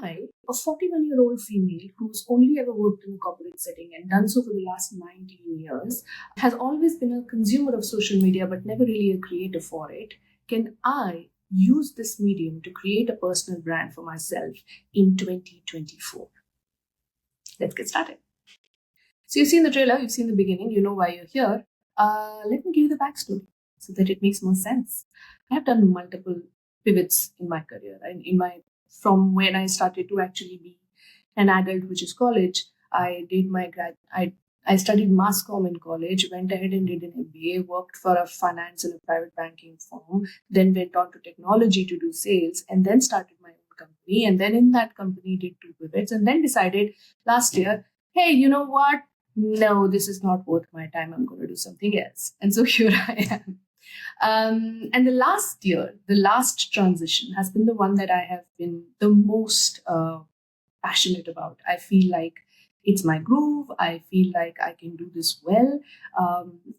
I, a 41-year-old female who's only ever worked in a corporate setting and done so for the last 19 years, has always been a consumer of social media but never really a creator for it, can I use this medium to create a personal brand for myself in 2024? Let's get started. So you've seen the trailer, you've seen the beginning, you know why you're here. Let me give you the backstory so that it makes more sense. I have done multiple pivots in my career, and in my from when I started to actually be an adult, which is college. I did my I studied mass comm in college, went ahead and did an MBA, worked for a finance and a private banking firm, then went on to technology to do sales, and then started my own company. And then in that company did two pivots, and then decided last year, hey, you know what? No, this is not worth my time. I'm going to do something else. And so here I am. And the last year, the last transition has been the one that I have been the most passionate about. I feel like it's my groove. I feel like I can do this well.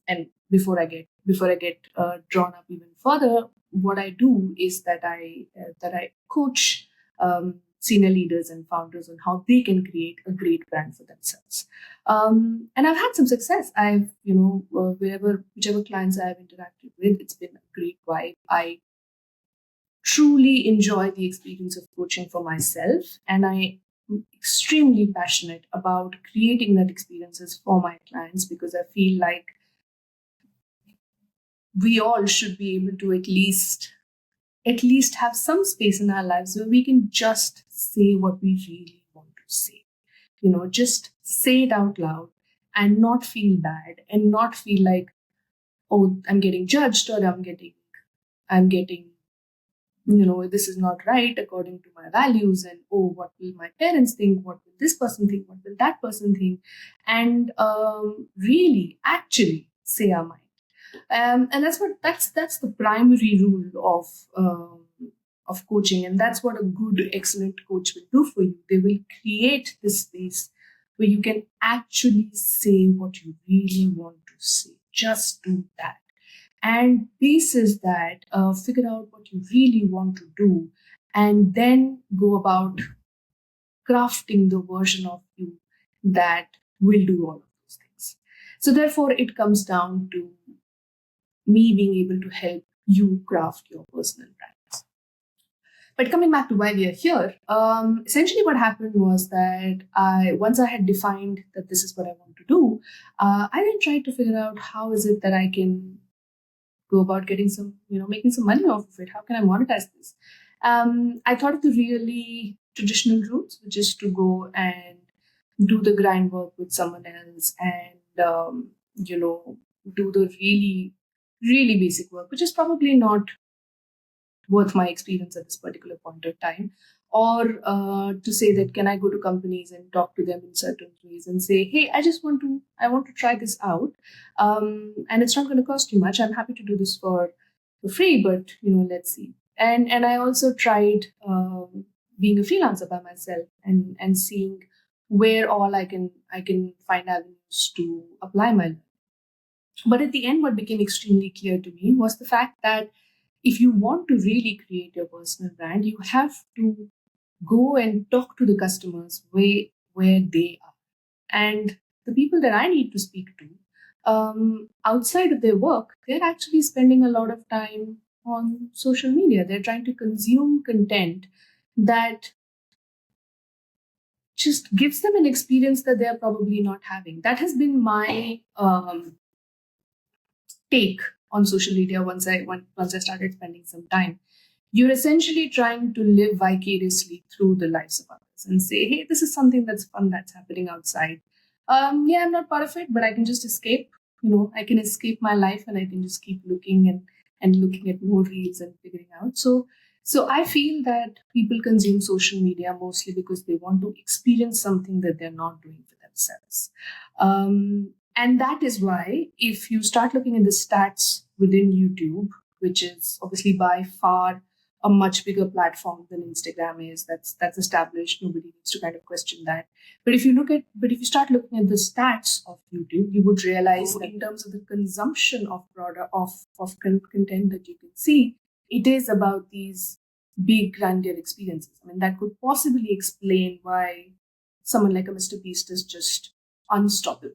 And before I get drawn up even further, what I do is that I coach senior leaders and founders on how they can create a great brand for themselves. And I've had some success. I've, whichever clients I've interacted with, it's been a great vibe. I truly enjoy the experience of coaching for myself, and I am extremely passionate about creating that experiences for my clients because I feel like we all should be able to at least have some space in our lives where we can just say what we really want to say. Just say it out loud and not feel bad and not feel like, oh, I'm getting judged, or I'm getting this is not right according to my values, and oh, what will my parents think, what will this person think, what will that person think, and really actually say our mind. And that's the primary rule of coaching, and that's what a good, excellent coach will do for you. They will create this space where you can actually say what you really want to say. Just do that, and basis that, figure out what you really want to do, and then go about crafting the version of you that will do all of those things. So therefore it comes down to me being able to help you craft your personal brand. But coming back to why we are here, essentially what happened was that once I had defined that this is what I want to do, I then tried to figure out how is it that I can go about getting some, making some money off of it. How can I monetize this? I thought of the really traditional routes, which is to go and do the grind work with someone else and, do the really, really basic work, which is probably not worth my experience at this particular point of time. Or to say that, can I go to companies and talk to them in certain ways and say, hey, I want to try this out, and it's not going to cost you much. I'm happy to do this for free, but let's see. And I also tried being a freelancer by myself and seeing where all I can find avenues to apply my learning. But at the end, what became extremely clear to me was the fact that if you want to really create your personal brand, you have to go and talk to the customers where they are. And the people that I need to speak to, outside of their work, they're actually spending a lot of time on social media. They're trying to consume content that just gives them an experience that they're probably not having. That has been my take on social media once I started spending some time. You're essentially trying to live vicariously through the lives of others and say, hey, this is something that's fun that's happening outside. Yeah, I'm not part of it, but I can just escape. I can escape my life and I can just keep looking and looking at more reels and figuring out. So I feel that people consume social media mostly because they want to experience something that they're not doing for themselves. And that is why, if you start looking at the stats within YouTube, which is obviously by far a much bigger platform than Instagram is, that's established. Nobody needs to kind of question that. But if you start looking at the stats of YouTube, you would realize that in terms of the consumption of content that you can see, it is about these big grandeur experiences. I mean, that could possibly explain why someone like a Mr. Beast is just unstoppable,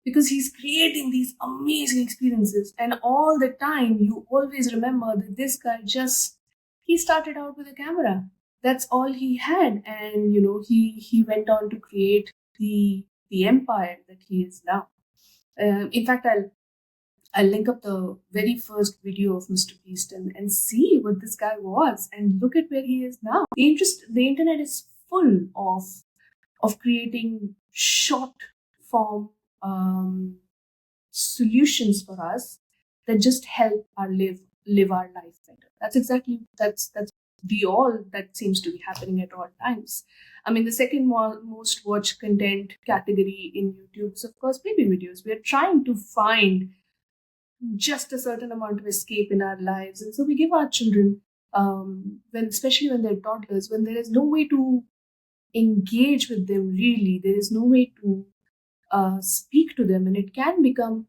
because he's creating these amazing experiences, and all the time you always remember that this guy just, he started out with a camera. That's all he had, and he went on to create the empire that he is now. In fact, I'll link up the very first video of Mr. Beast, and see what this guy was, and look at where he is now. The internet is full of creating short form solutions for us that just help our live our life better. That's the all that seems to be happening at all times. I mean, the second most watched content category in YouTube is, of course, baby videos. We are trying to find just a certain amount of escape in our lives, and so we give our children, when especially when they're toddlers, when there is no way to engage with them really, there is no way to speak to them, and it can become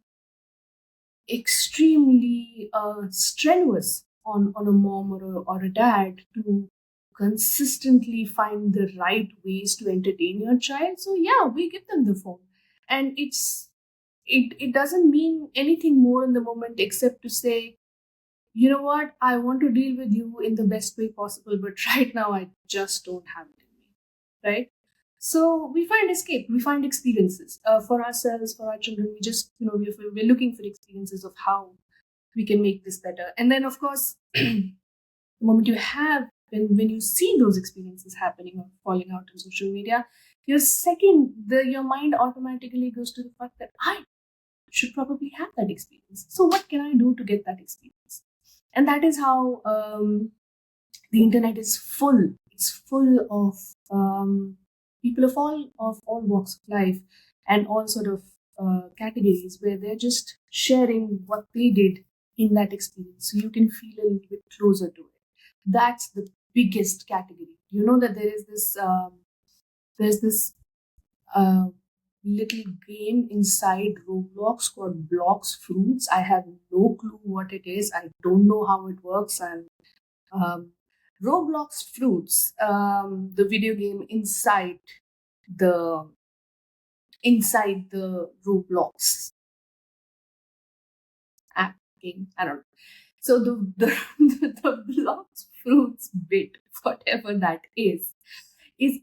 extremely strenuous on a mom or a dad to consistently find the right ways to entertain your child. So yeah, we give them the phone, and it doesn't mean anything more in the moment except to say, you know what, I want to deal with you in the best way possible, but right now I just don't have it in me, right? So we find escape, we find experiences for ourselves, for our children. We just, we're looking for experiences of how we can make this better. And then, of course, the moment you have, when you see those experiences happening or falling out on social media, your mind automatically goes to the fact that I should probably have that experience. So what can I do to get that experience? And that is how the internet is full. It's full of people of all walks of life, and all sort of categories, where they're just sharing what they did in that experience, so you can feel a little bit closer to it. That's the biggest category. You know that there's this uh, little game inside Roblox called Blocks Fruits. I have no clue what it is. I don't know how it works. And um, Roblox Fruits, the video game the the Roblox app game. I don't know. So the Blocks Fruits bit, whatever that is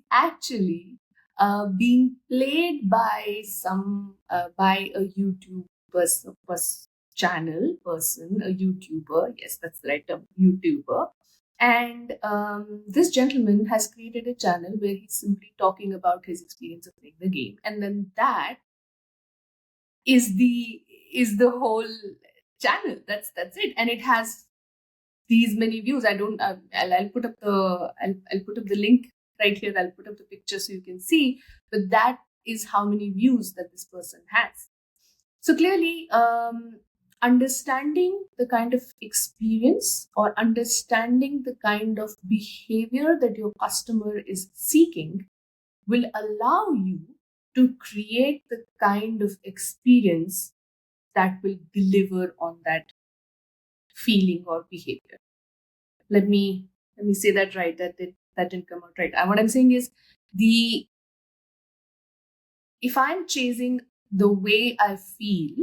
actually being played by by a YouTube channel person, a YouTuber. Yes, that's the right term, YouTuber. And this gentleman has created a channel where he's simply talking about his experience of playing the game, and then that is the whole channel. That's it, and it has these many views. I don't. I'll put up I'll put up the link right here. I'll put up the picture so you can see. But that is how many views that this person has. So clearly, understanding the kind of experience or understanding the kind of behavior that your customer is seeking will allow you to create the kind of experience that will deliver on that feeling or behavior. Let me say that right. That didn't come out right. What I'm saying is, the if I'm chasing the way I feel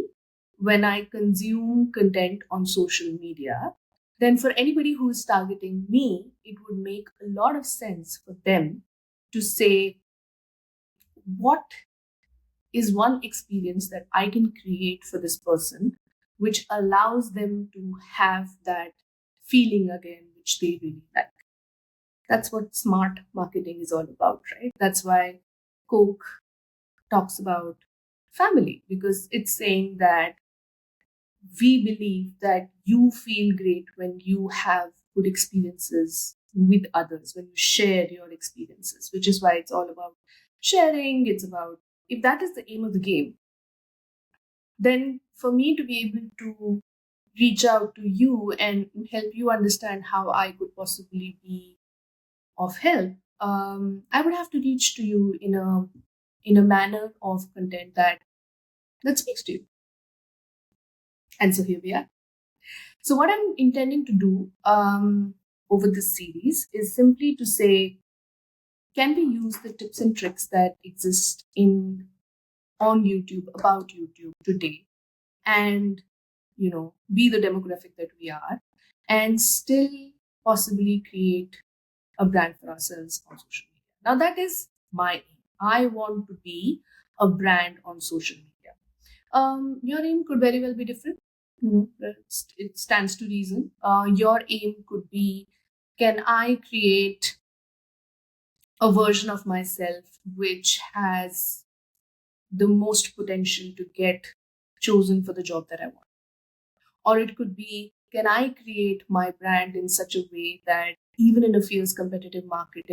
when I consume content on social media, then for anybody who is targeting me, it would make a lot of sense for them to say, what is one experience that I can create for this person, which allows them to have that feeling again, which they really like. That's what smart marketing is all about, right? That's why Coke talks about family, because it's saying that we believe that you feel great when you have good experiences with others, when you share your experiences, which is why it's all about sharing. It's about, if that is the aim of the game, then for me to be able to reach out to you and help you understand how I could possibly be of help, I would have to reach to you in a manner of content that speaks to you. And so here we are. So what I'm intending to do over this series is simply to say, can we use the tips and tricks that exist in on YouTube about YouTube today and be the demographic that we are and still possibly create a brand for ourselves on social media. Now that is my aim. I want to be a brand on social media. Your aim could very well be different. It stands to reason. Your aim could be, can I create a version of myself which has the most potential to get chosen for the job that I want? Or it could be, can I create my brand in such a way that even in a fierce competitive market,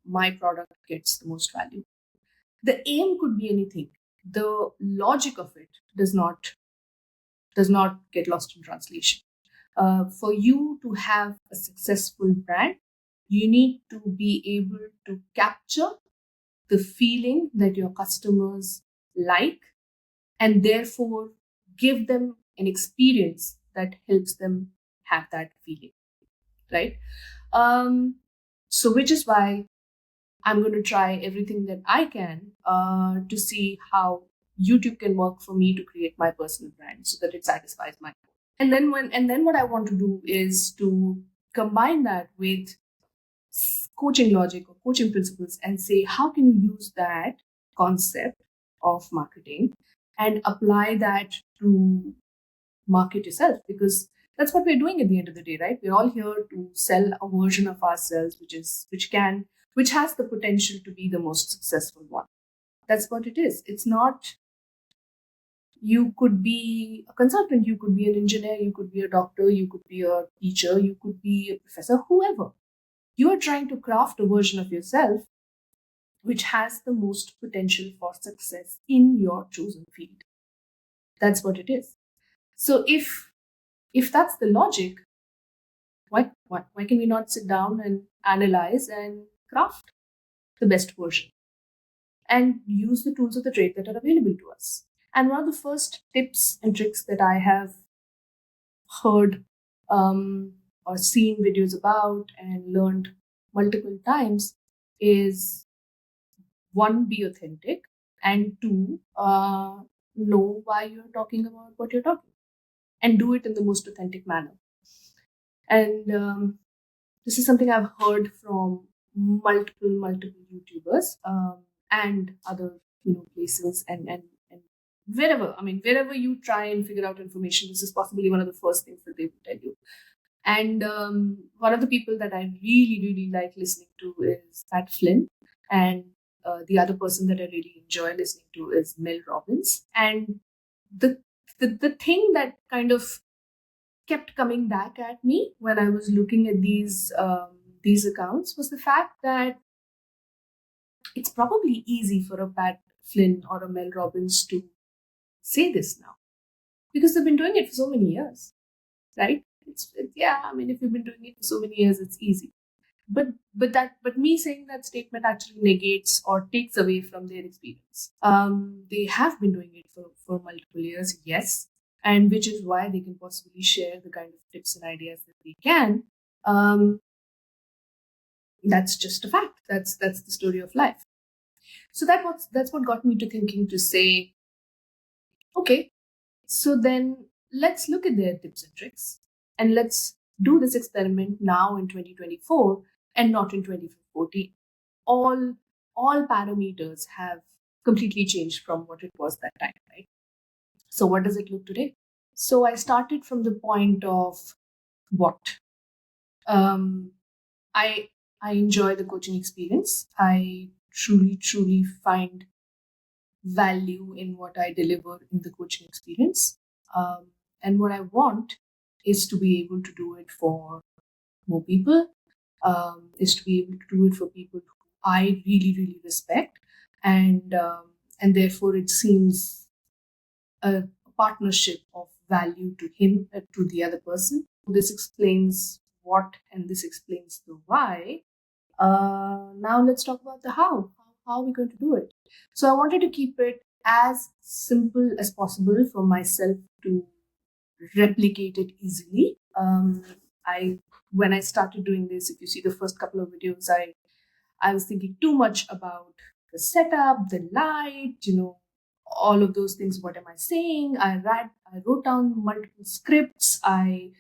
my product gets the most value? The aim could be anything. The logic of it does not get lost in translation. For you to have a successful brand, you need to be able to capture the feeling that your customers like and therefore give them an experience that helps them have that feeling, right? um, so which is why I'm going to try everything that I can to see how YouTube can work for me to create my personal brand so that it satisfies my goal. And then what I want to do is to combine that with coaching logic or coaching principles and say, how can you use that concept of marketing and apply that to market yourself? Because that's what we're doing at the end of the day, right? We're all here to sell a version of ourselves which has the potential to be the most successful one. That's what it is. It's not, you could be a consultant, you could be an engineer, you could be a doctor, you could be a teacher, you could be a professor, whoever. You are trying to craft a version of yourself which has the most potential for success in your chosen field. That's what it is. So if that's the logic, why can we not sit down and analyze and craft the best version and use the tools of the trade that are available to us? And one of the first tips and tricks that I have heard or seen videos about and learned multiple times is, one, be authentic, and two, know why you're talking about what you're talking, and do it in the most authentic manner. And this is something I've heard from multiple YouTubers, and other places, and wherever. I mean, wherever you try and figure out information, this is possibly one of the first things that they will tell you. And one of the people that I really like listening to is Pat Flynn, and the other person that I really enjoy listening to is Mel Robbins. And the the thing that kind of kept coming back at me when I was looking at these accounts was the fact that it's probably easy for a Pat Flynn or a Mel Robbins to say this now because they've been doing it for so many years, right? Yeah. I mean, if you've been doing it for so many years, it's easy. But me saying that statement actually negates or takes away from their experience. They have been doing it for multiple years, yes, and which is why they can possibly share the kind of tips and ideas that they can. Um, that's just a fact. That's the story of life. So that's what got me to thinking to say, okay, so then let's look at their tips and tricks and let's do this experiment now in 2024 and not in 2014. All all parameters have completely changed from what it was that time, right? So what does it look today? So I started from the point of what. Um, I I enjoy the coaching experience. I truly find value in what I deliver in the coaching experience. And what I want is to be able to do it for more people, is to be able to do it for people who I really respect. And therefore it seems a partnership of value to him, to the other person. This explains what and this explains the why. Now let's talk about the how. How are we going to do it? So I wanted to keep it as simple as possible for myself to replicate it easily. I when I started doing this, if you see the first couple of videos, I was thinking too much about the setup, the light, all of those things. What am I saying? I wrote down multiple scripts. I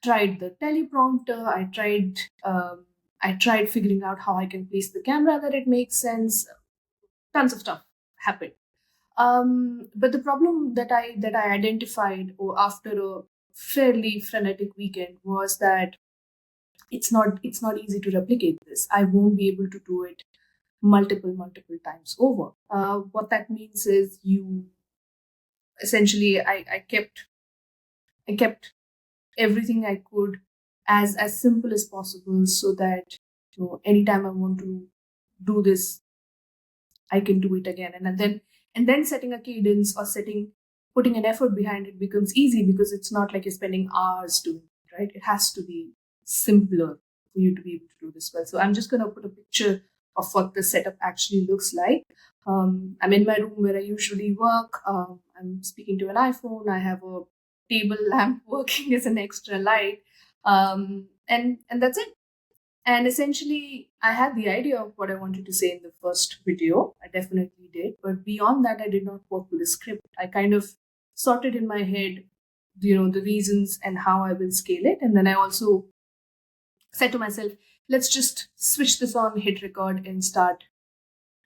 tried the teleprompter. I tried figuring out how I can place the camera that it makes sense. Tons of stuff happened. But the problem that I identified after a fairly frenetic weekend was that it's not easy to replicate this. I won't be able to do it multiple times over. What that means is you essentially I kept everything I could as simple as possible, so that anytime I want to do this, I can do it again. And then setting a cadence or putting an effort behind it becomes easy, because it's not like you're spending hours doing it, right? It has to be simpler for you to be able to do this well. So I'm just gonna put a picture of what the setup actually looks like. I'm in my room where I usually work. I'm speaking to an iPhone. I have a table lamp working as an extra light. And that's it. And essentially, I had the idea of what I wanted to say in the first video. I definitely did. But beyond that, I did not work with a script. I kind of sorted in my head, the reasons and how I will scale it. And then I also said to myself, let's just switch this on, hit record, and start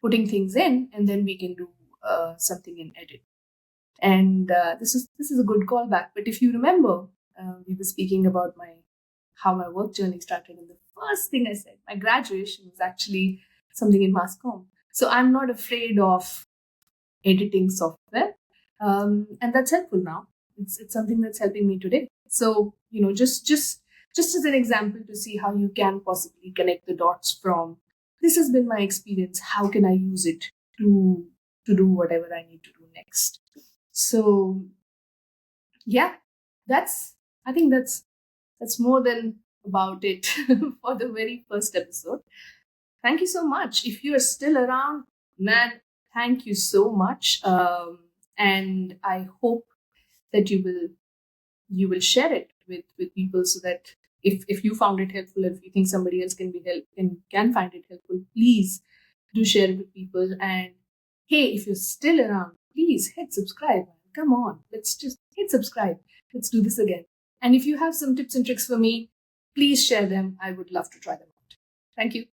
putting things in. And then we can do something in edit. And this is a good callback. But if you remember, we were speaking about how my work journey started, and the first thing I said, my graduation was actually something in mass comm. So I'm not afraid of editing software, and that's helpful now. It's something that's helping me today. So just as an example to see how you can possibly connect the dots from this has been my experience. How can I use it to do whatever I need to do next? So yeah, that's I think that's more than about it for the very first episode. Thank you so much. If you are still around, man, thank you so much. And I hope that you will share it with people, so that if you found it helpful, if you think somebody else can find it helpful, please do share it with people. And hey, if you're still around, please hit subscribe. Come on, let's just hit subscribe. Let's do this again. And if you have some tips and tricks for me, please share them. I would love to try them out. Thank you.